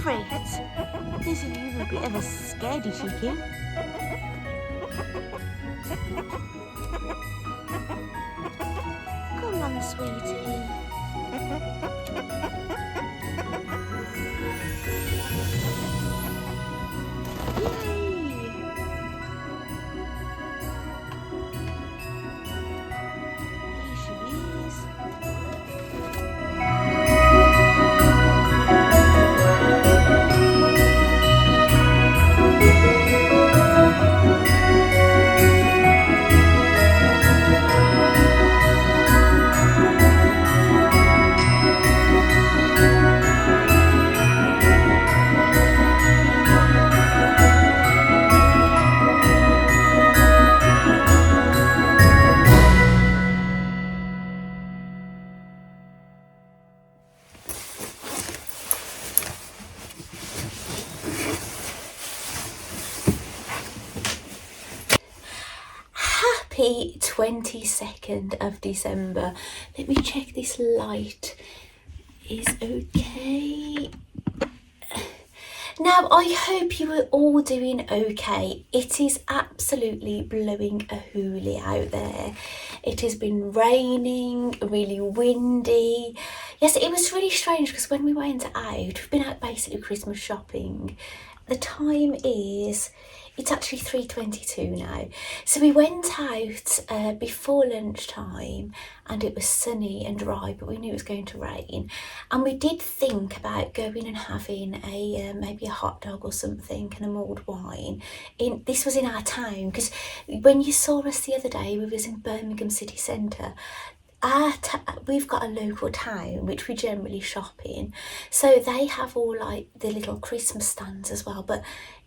Fritz, this is you a bit of a scaredy chicken. Come on, sweetie. Happy 22nd of December. Let me check this light is okay. Now, I hope you are all doing okay. It is absolutely blowing a hoolie out there. It has been raining, really windy. Yes, it was really strange because when we went out, we've been out basically Christmas shopping. The time is, it's actually 3:22 now. So we went out before lunchtime and it was sunny and dry, but we knew it was going to rain. And we did think about going and having a maybe a hot dog or something and a mulled wine. This was in our town, because when you saw us the other day, we was in Birmingham city centre. We've got a local town which we generally shop in, so they have all like the little Christmas stands as well, but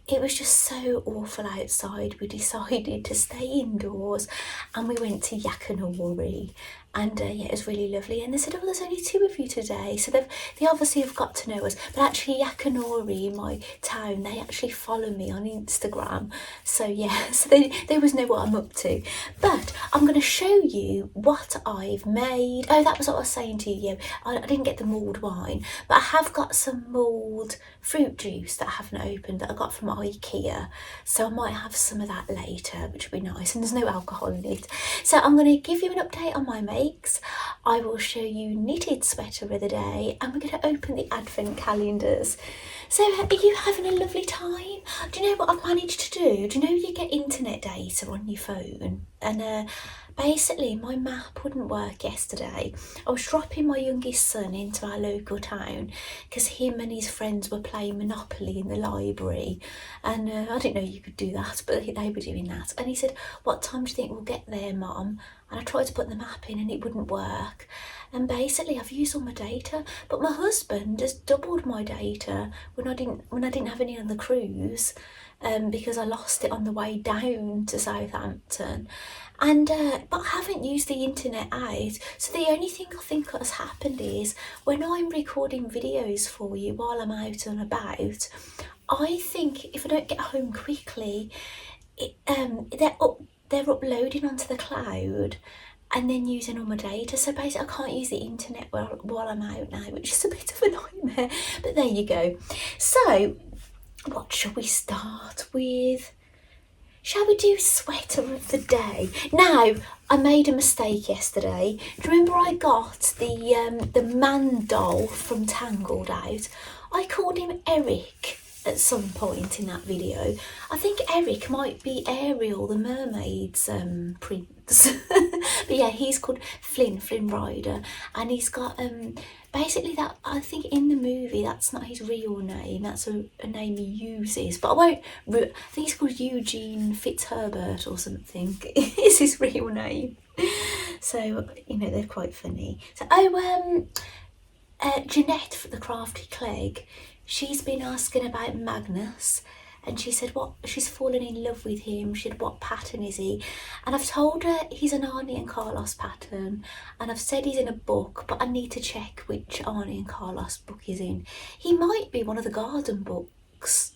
it was just so awful outside. We decided to stay indoors and we went to Yakanori, and yeah, it was really lovely. And they said, oh, there's only 2 of you today, so they obviously have got to know us. But actually Yakanori, my town, they actually follow me on Instagram, so yeah, so they always know what I'm up to. But I'm going to show you what I've made. Oh, that was what I was saying to you. I didn't get the mulled wine, but I have got some mulled fruit juice that I haven't opened that I got from IKEA, so I might have some of that later, which would be nice, and there's no alcohol in it. So I'm going to give you an update on my makes. I will show you knitted sweater of the day, and we're going to open the advent calendars. So are you having a lovely time? Do you know what I've managed to do? Do you know you get internet data on your phone? And basically my map wouldn't work yesterday. I was dropping my youngest son into our local town because him and his friends were playing Monopoly in the library, and I didn't know you could do that, but they were doing that. And he said, what time do you think we'll get there, Mum? And I tried to put the map in and it wouldn't work. And basically I've used all my data, but my husband has doubled my data when I didn't have any on the cruise, because I lost it on the way down to Southampton. And but I haven't used the internet out, so the only thing I think has happened is when I'm recording videos for you while I'm out and about, I think if I don't get home quickly, they're uploading onto the cloud and then using all my data. So basically I can't use the internet while I'm out now, which is a bit of a nightmare, but there you go. So what shall we start with? Shall we do sweater of the day? Now, I made a mistake yesterday. Do you remember I got the man doll from Tangled out? I called him Eric at some point in that video. I think Eric might be Ariel, the mermaid's prince. But yeah, he's called Flynn Rider, and he's got basically that, I think in the movie that's not his real name, that's a name he uses, but I think he's called Eugene Fitzherbert or something is his real name. So, you know, they're quite funny. So Jeanette from the Crafty Clegg, she's been asking about Magnus, and she said she's fallen in love with him. She said, what pattern is he? And I've told her he's an Arnie and Carlos pattern, and I've said he's in a book, but I need to check which Arnie and Carlos book he's in. He might be one of the garden books,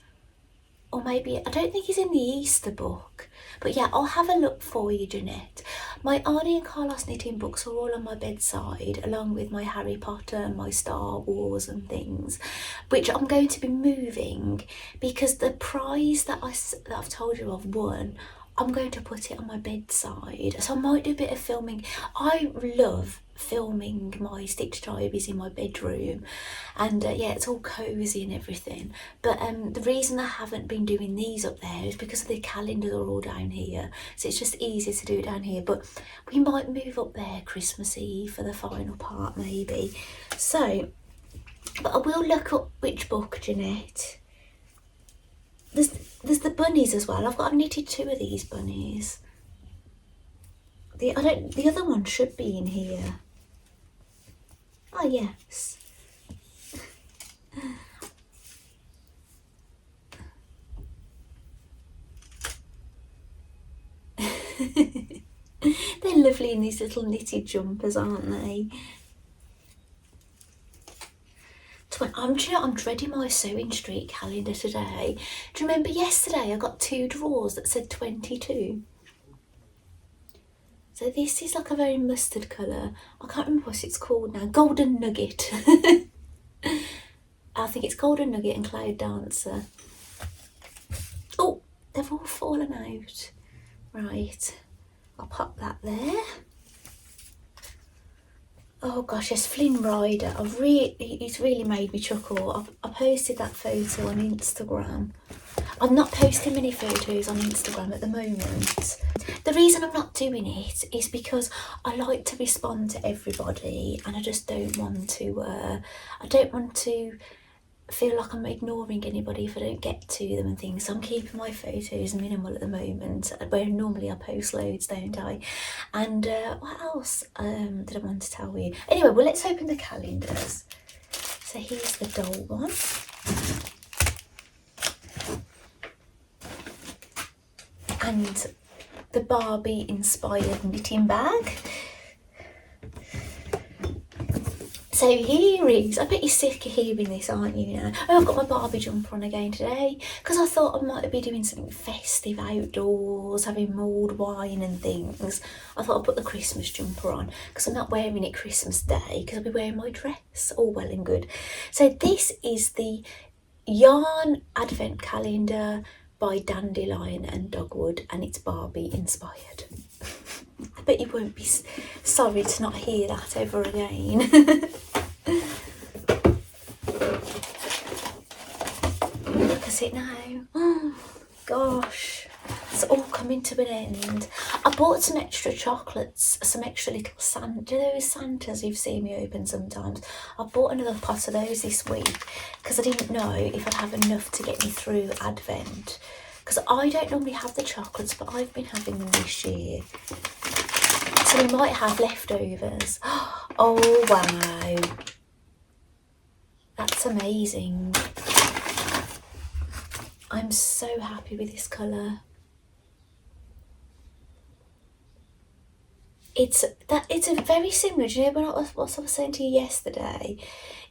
or maybe, I don't think he's in the Easter book, but yeah, I'll have a look for you, Jeanette. My Arnie and Carlos knitting books are all on my bedside, along with my Harry Potter and my Star Wars and things, which I'm going to be moving because the prize that I've told you I've won, I'm going to put it on my bedside. So I might do a bit of filming. I love filming my Stitch Diaries in my bedroom, and yeah, it's all cozy and everything. But the reason I haven't been doing these up there is because the calendars are all down here, so it's just easier to do it down here. But we might move up there Christmas Eve for the final part maybe. So, but I will look up which book, Jeanette. There's the bunnies as well. I've knitted 2 of these bunnies. The other one should be in here. Oh yes. They're lovely in these little knitted jumpers, aren't they? I'm dreading my sewing streak calendar today. Do you remember yesterday I got 2 drawers that said 22? So this is like a very mustard colour. I can't remember what it's called now. Golden Nugget. I think it's Golden Nugget and Cloud Dancer. Oh, they've all fallen out. Right, I'll pop that there. Oh gosh, yes, Flynn Rider. It's really made me chuckle. I posted that photo on Instagram. I'm not posting many photos on Instagram at the moment. The reason I'm not doing it is because I like to respond to everybody, and I just don't want to. I don't want to feel like I'm ignoring anybody if I don't get to them and things. So I'm keeping my photos minimal at the moment, where normally I post loads, don't I? And what else did I want to tell you? Anyway, well, let's open the calendars. So here's the doll one. And the Barbie inspired knitting bag. So here is, I bet you're sick of hearing this, aren't you now? Oh, I've got my Barbie jumper on again today because I thought I might be doing something festive outdoors, having mulled wine and things. I thought I'd put the Christmas jumper on because I'm not wearing it Christmas Day because I'll be wearing my dress, all well and good. So this is the Yarn Advent Calendar by Dandelion and Dogwood, and it's Barbie inspired. I bet you won't be sorry to not hear that ever again. Look at it now. Oh gosh, it's all coming to an end. I bought some extra chocolates, some extra little Santa. Do you know those Santas you've seen me open sometimes? I bought another pot of those this week because I didn't know if I'd have enough to get me through Advent. Because I don't normally have the chocolates, but I've been having them this year. So we might have leftovers. Oh wow, that's amazing. I'm so happy with this colour. It's a very similar, do you know what I was saying to you yesterday?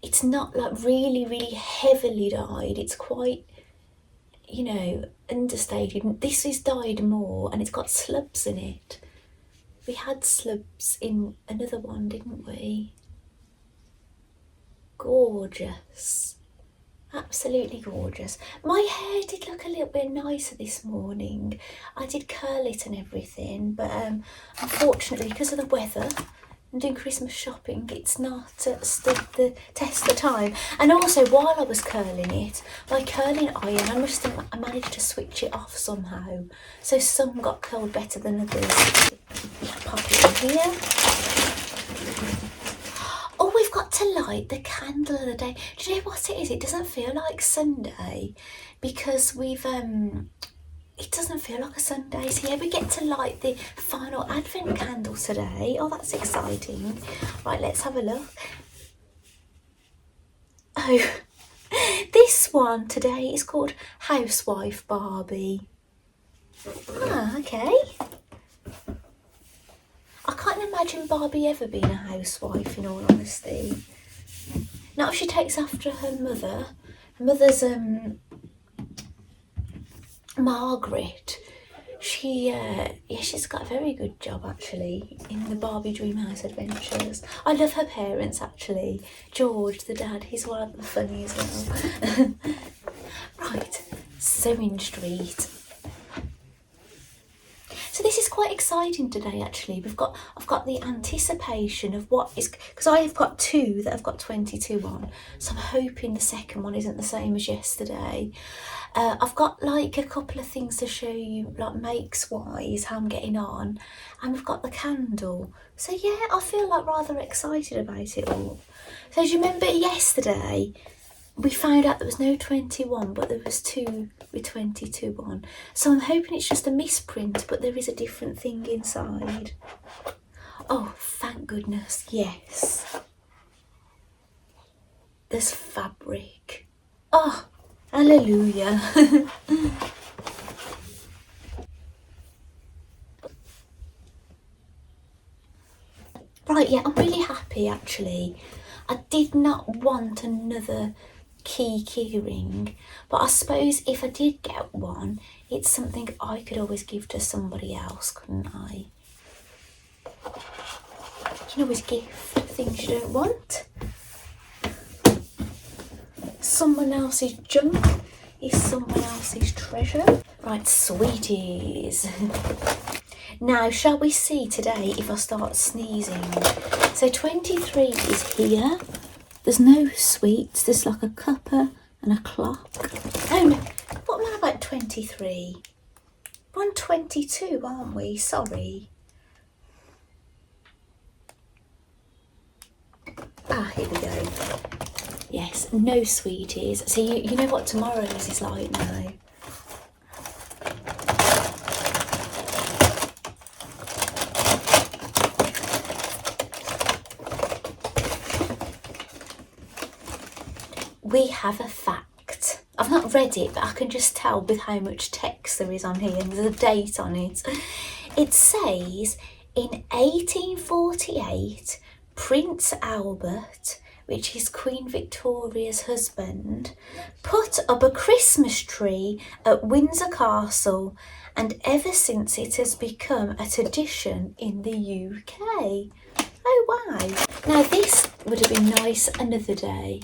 It's not like really heavily dyed. It's quite, you know, understated. This is dyed more and it's got slubs in it. We had slubs in another one, didn't we? Gorgeous. Absolutely gorgeous. My hair did look a little bit nicer this morning. I did curl it and everything, but unfortunately because of the weather and doing Christmas shopping, it's not stood the test of time. And also while I was curling it, my curling iron, I managed to switch it off somehow. So some got curled better than others. Pop it in here. Oh, we've got to light the candle of the day. Do you know what it is? It doesn't feel like Sunday because it doesn't feel like a Sunday. So yeah, we get to light the final Advent candle today. Oh, that's exciting. Right, let's have a look. Oh, this one today is called Housewife Barbie. Ah, okay. I can't imagine Barbie ever being a housewife, in all honesty. Not if she takes after her mother. Her mother's Margaret. She's got a very good job actually in the Barbie Dreamhouse Adventures. I love her parents actually. George, the dad, he's one of the funny as well. Right, Sewing Street. So this is quite exciting today actually. I've got the anticipation of what is, because I have got two that I've got 22 on, so I'm hoping the second one isn't the same as yesterday. I've got like a couple of things to show you, like makes wise, how I'm getting on, and we've got the candle. So yeah, I feel like rather excited about it all. So do you remember yesterday we found out there was no 21, but there was two with 22 on. So I'm hoping it's just a misprint, but there is a different thing inside. Oh, thank goodness, yes. There's fabric. Oh, hallelujah. Right, yeah, I'm really happy actually. I did not want another key ring, but I suppose if I did get one, it's something I could always give to somebody else, couldn't I? You can always gift things you don't want. Someone else's junk is someone else's treasure. Right, sweeties. Now, shall we see today if I start sneezing? So 23 is here. There's no sweets, there's like a cuppa and a clock. Oh no, what am I about 23? We're on 22, aren't we? Sorry. Ah, here we go. Yes, no sweeties. So you know what tomorrow's is like now. We have a fact. I've not read it, but I can just tell with how much text there is on here, and there's a date on it. It says, in 1848, Prince Albert, which is Queen Victoria's husband, put up a Christmas tree at Windsor Castle, and ever since it has become a tradition in the UK. Oh wow. Now this would have been nice another day.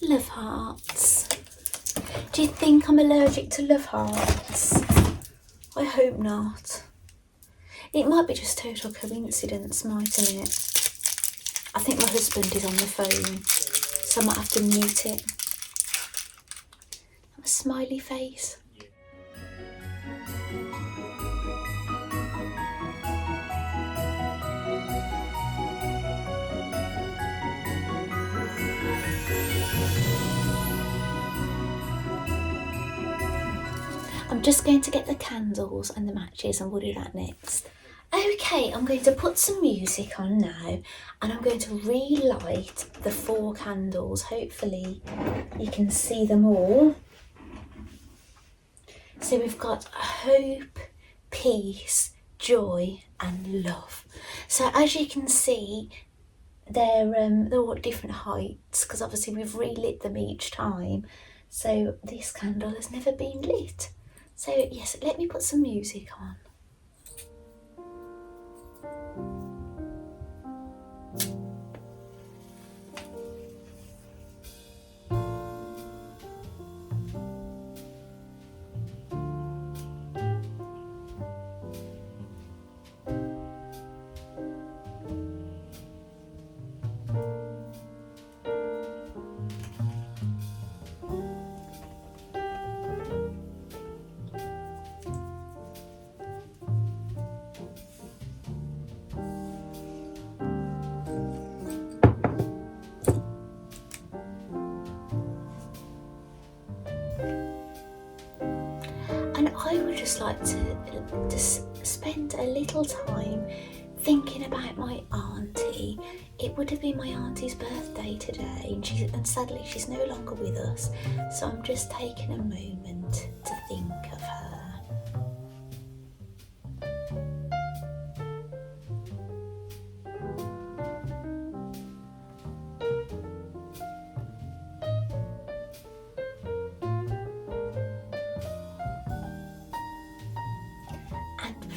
Love hearts. Do you think I'm allergic to love hearts? I hope not. It might be just total coincidence, mightn't it? I think my husband is on the phone, so I might have to mute it. A smiley face. I'm just going to get the candles and the matches and we'll do that next. Okay, I'm going to put some music on now and I'm going to relight the 4 candles. Hopefully you can see them all. So we've got hope, peace, joy and love. So as you can see, they're all at different heights because obviously we've relit them each time. So this candle has never been lit. So yes, let me put some music on. And I would just like to spend a little time thinking about my auntie. It would have been my auntie's birthday today, and sadly she's no longer with us. So I'm just taking a moment to think of her.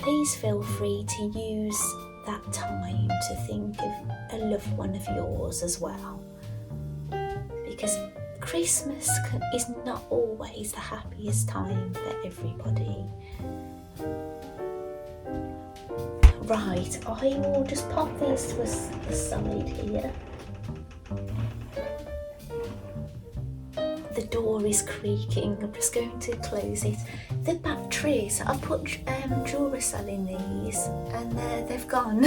please feel free to use that time to think of a loved one of yours as well, because Christmas is not always the happiest time for everybody. Right, I will just pop these to the side here. The door is creaking. I'm just going to close it. The batteries, I put Duracell in these and they've gone.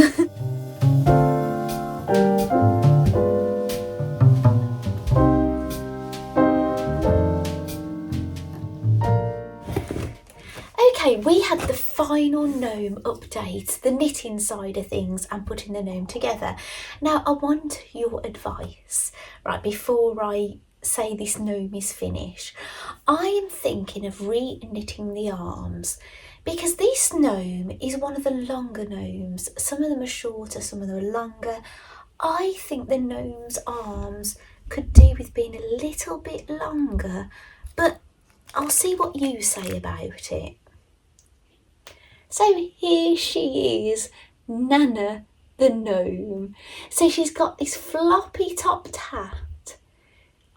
Okay, we had the final gnome update, the knitting side of things and putting the gnome together. Now I want your advice, right, before I say this gnome is finished. I am thinking of re-knitting the arms because this gnome is one of the longer gnomes. Some of them are shorter, some of them are longer. I think the gnome's arms could do with being a little bit longer, but I'll see what you say about it. So here she is, Nana the gnome. So she's got this floppy topped hat.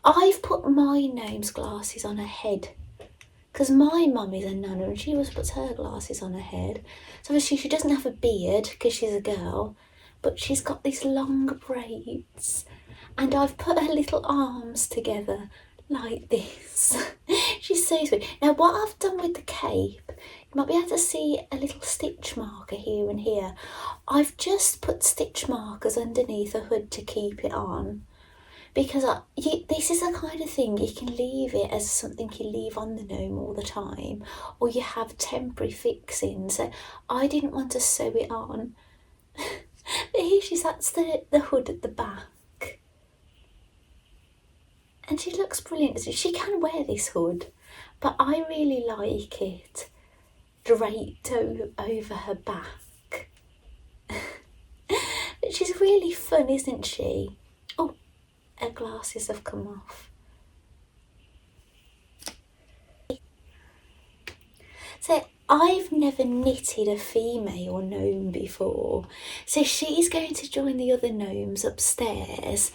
I've put my gnome's glasses on her head because my mum is a Nana and she always puts her glasses on her head. So obviously she doesn't have a beard because she's a girl, but she's got these long braids and I've put her little arms together like this. She's so sweet. Now what I've done with the cape, you might be able to see a little stitch marker here and here. I've just put stitch markers underneath the hood to keep it on, because this is the kind of thing you can leave it as something you leave on the gnome all the time, or you have temporary fixing. So I didn't want to sew it on. But here that's the hood at the back. And she looks brilliant. She can wear this hood, but I really like it draped over her back. But she's really fun, isn't she? Oh, her glasses have come off. So I've never knitted a female gnome before, so she's going to join the other gnomes upstairs.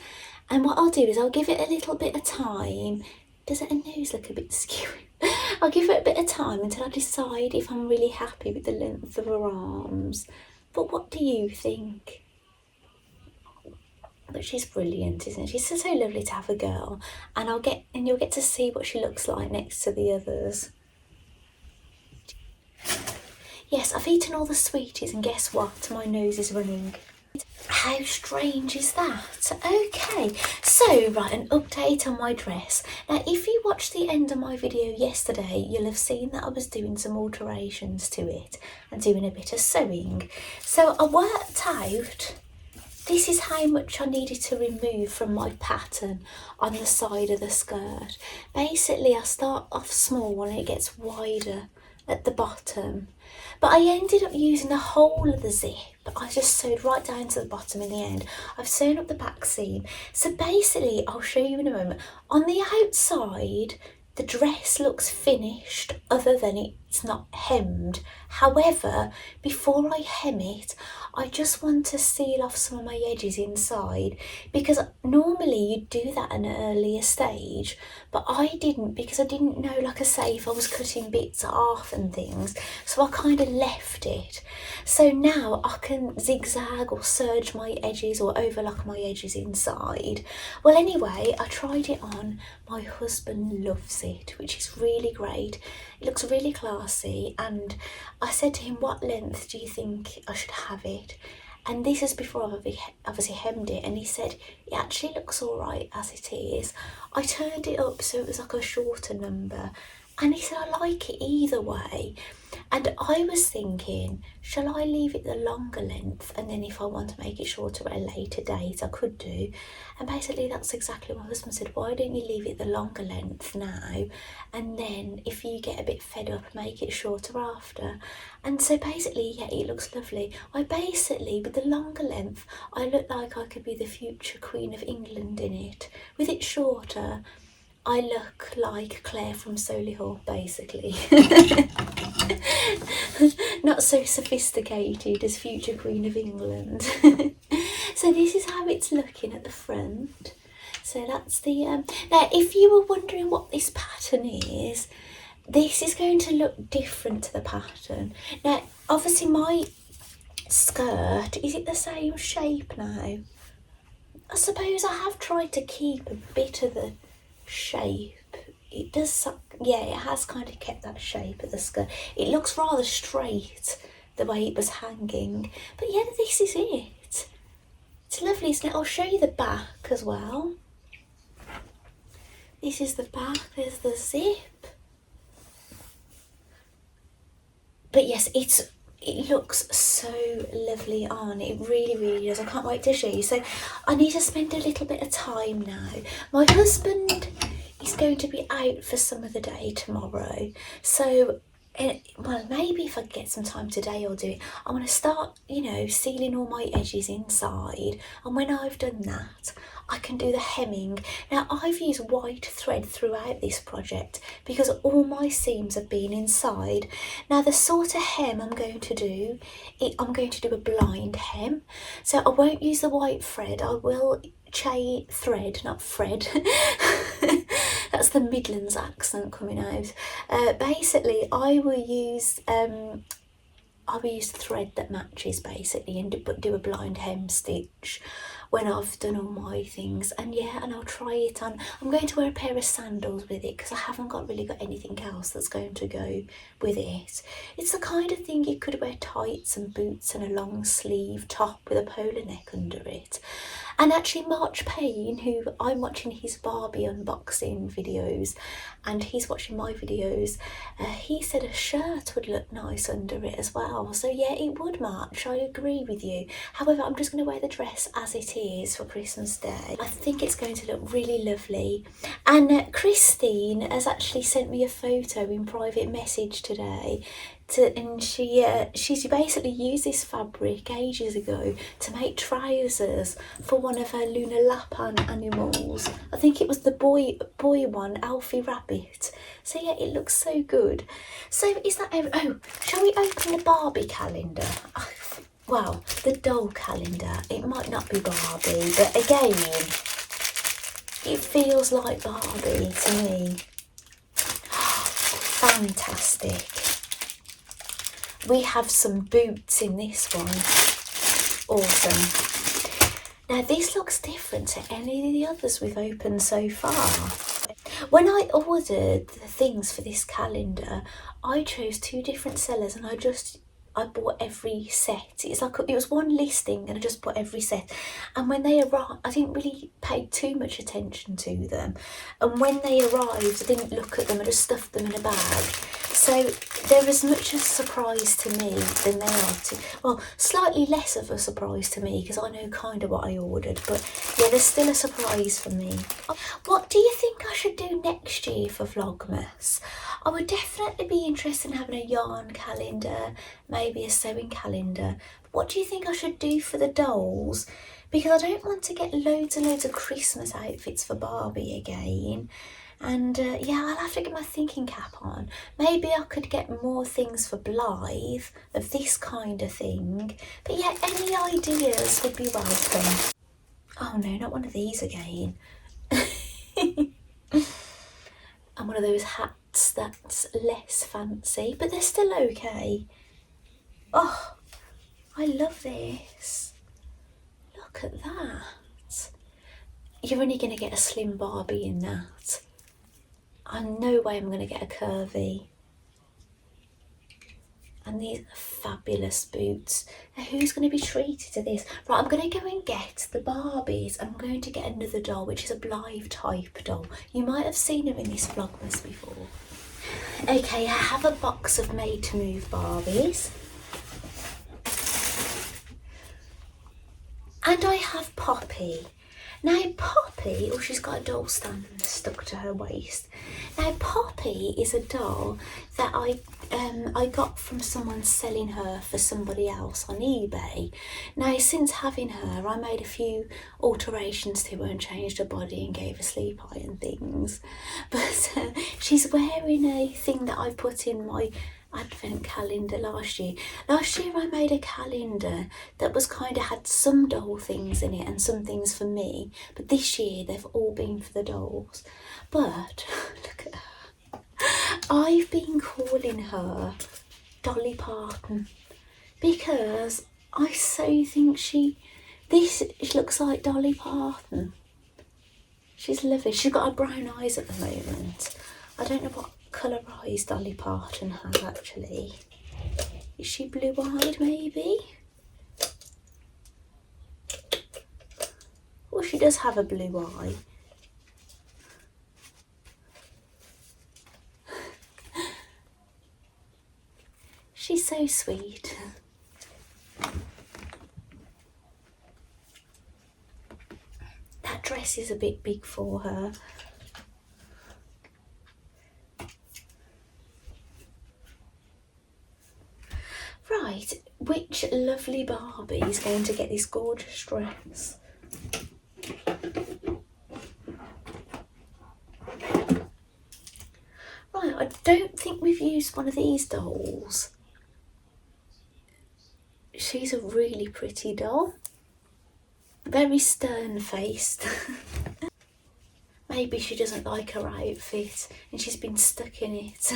And what I'll do is I'll give it a little bit of time. Does her nose look a bit skewy? I'll give it a bit of time until I decide if I'm really happy with the length of her arms. But what do you think? But she's brilliant, isn't she? She's so lovely to have a girl. And you'll get to see what she looks like next to the others. Yes, I've eaten all the sweeties and guess what? My nose is running. How strange is that? Okay, so right, an update on my dress. Now if you watched the end of my video yesterday, you'll have seen that I was doing some alterations to it and doing a bit of sewing. So I worked out, this is how much I needed to remove from my pattern on the side of the skirt. Basically I start off small and it gets wider at the bottom, but I ended up using the whole of the zip. I just sewed right down to the bottom in the end. I've sewn up the back seam. So basically, I'll show you in a moment. On the outside, the dress looks finished other than it's not hemmed. However, before I hem it, I just want to seal off some of my edges inside, because normally you do that at an earlier stage, but I didn't, because I didn't know, like I say, if I was cutting bits off and things, so I kind of left it. So now I can zigzag or serge my edges or overlock my edges inside. Well anyway, I tried it on. My husband loves it, which is really great. It looks really classy, and I said to him, what length do you think I should have it? And this is before I've obviously hemmed it, and he said it actually looks all right as it is. I turned it up so it was like a shorter number, and he said I like it either way. And I was thinking, shall I leave it the longer length, and then if I want to make it shorter at a later date I could do. And basically that's exactly what my husband said, why don't you leave it the longer length now, and then if you get a bit fed up make it shorter after. And so basically, yeah, it looks lovely. I basically, with the longer length, I look like I could be the future Queen of England in it. With it shorter, I look like Claire from Solihull, basically. Not so sophisticated as future Queen of England. So this is how it's looking at the front. So that's the now if you were wondering what this pattern is, this is going to look different to the pattern. Now obviously my skirt, is it the same shape now? I suppose I have tried to keep a bit of the shape. It does, yeah, it has kind of kept that shape of the skirt. It looks rather straight the way it was hanging, but yeah, this is it. It's lovely, isn't it? I'll show you the back as well. This is the back, there's the zip. But yes, it looks so lovely on. It really, really does. I can't wait to show you. So I need to spend a little bit of time now. My husband is going to be out for some of the day tomorrow. So, well, maybe if I get some time today I'll do it. I'm going to start, you know, sealing all my edges inside. And when I've done that, I can do the hemming. Now I've used white thread throughout this project because all my seams have been inside. Now the sort of hem I'm going to do, I'm going to do a blind hem. So I won't use the white thread, I will thread, not Fred. That's the Midlands accent coming out. Basically I will use thread that matches basically, and do a blind hem stitch when I've done all my things. And yeah, and I'll try it on. I'm going to wear a pair of sandals with it because I haven't really got anything else that's going to go with it. It's the kind of thing you could wear tights and boots and a long sleeve top with a polo neck under it. And actually March Payne, who I'm watching his Barbie unboxing videos and he's watching my videos, he said a shirt would look nice under it as well. So yeah, it would match, I agree with you. However, I'm just going to wear the dress as it is for Christmas Day. I think it's going to look really lovely. And Christine has actually sent me a photo in private message today. And she's basically used this fabric ages ago to make trousers for one of her Lunar Lapan animals. I think it was the boy one, Alfie Rabbit. So yeah, it looks so good. So is that oh, shall we open the Barbie calendar? Oh, well, the doll calendar. It might not be Barbie, but again, it feels like Barbie to me. Fantastic. We have some boots in this one. Awesome. Now this looks different to any of the others we've opened so far. When I ordered the things for this calendar, I chose 2 different sellers and I bought every set. It's like it was one listing and I just bought every set. And when they arrived, I didn't really pay too much attention to them. And when they arrived, I didn't look at them, I just stuffed them in a bag. So they're as much a surprise to me than they are to, well, slightly less of a surprise to me because I know kind of what I ordered, but yeah, they're still a surprise for me. What do you think I should do next year for Vlogmas? I would definitely be interested in having a yarn calendar, maybe a sewing calendar. What do you think I should do for the dolls? Because I don't want to get loads and loads of Christmas outfits for Barbie again. And yeah, I'll have to get my thinking cap on. Maybe I could get more things for Blythe of this kind of thing. But yeah, any ideas would be welcome. Oh no, not one of these again. And one of those hats that's less fancy, but they're still okay. Oh, I love this. Look at that. You're only going to get a slim Barbie in that. No way I'm going to get a curvy. And these are fabulous boots. Now who's going to be treated to this? Right, I'm going to go and get the Barbies. I'm going to get another doll, which is a Blythe type doll. You might have seen her in this Vlogmas before. Okay, I have a box of made to move Barbies. And I have Poppy. Now Poppy, oh, she's got a doll stand stuck to her waist. Now Poppy is a doll that I got from someone selling her for somebody else on eBay. Now since having her, I made a few alterations to her and changed her body and gave her sleep eye and things. But she's wearing a thing that I put in my advent calendar last year. Last year I made a calendar that was kind of had some doll things in it and some things for me, but this year they've all been for the dolls. But look at her. I've been calling her Dolly Parton because I so think she looks like Dolly Parton. She's lovely. She's got her brown eyes at the moment. I don't know what colour eyes Dolly Parton has actually. Is she blue-eyed maybe? Well, she does have a blue eye. She's so sweet. That dress is a bit big for her. Right, which lovely Barbie is going to get this gorgeous dress? Right, I don't think we've used one of these dolls. She's a really pretty doll. Very stern-faced. Maybe she doesn't like her outfit and she's been stuck in it.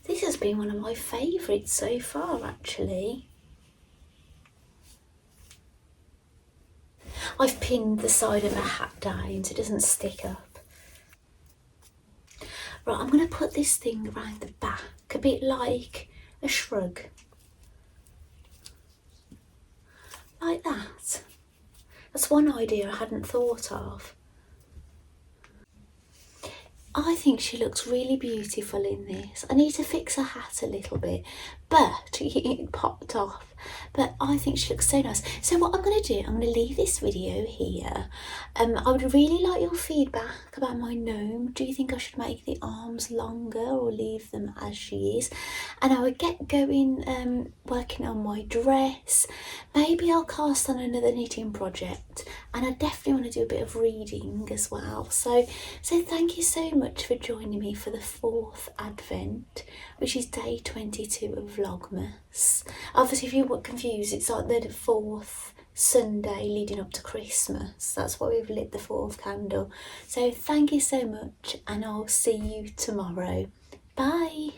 This has been one of my favourites so far, actually. I've pinned the side of her hat down so it doesn't stick up. Right, I'm going to put this thing around the back, a bit like a shrug. Like that. That's one idea I hadn't thought of. I think she looks really beautiful in this. I need to fix her hat a little bit, but it popped off. But I think she looks so nice. So what I'm going to do, I'm going to leave this video here. I would really like your feedback about my gnome. Do you think I should make the arms longer or leave them as she is? And I would get going working on my dress. Maybe I'll cast on another knitting project, and I definitely want to do a bit of reading as well. So thank you so much for joining me for the 4th Advent, which is day 22 of Vlogmas. Obviously, if you were confused, it's like the 4th Sunday leading up to Christmas. That's why we've lit the 4th candle. So thank you so much, and I'll see you tomorrow. Bye.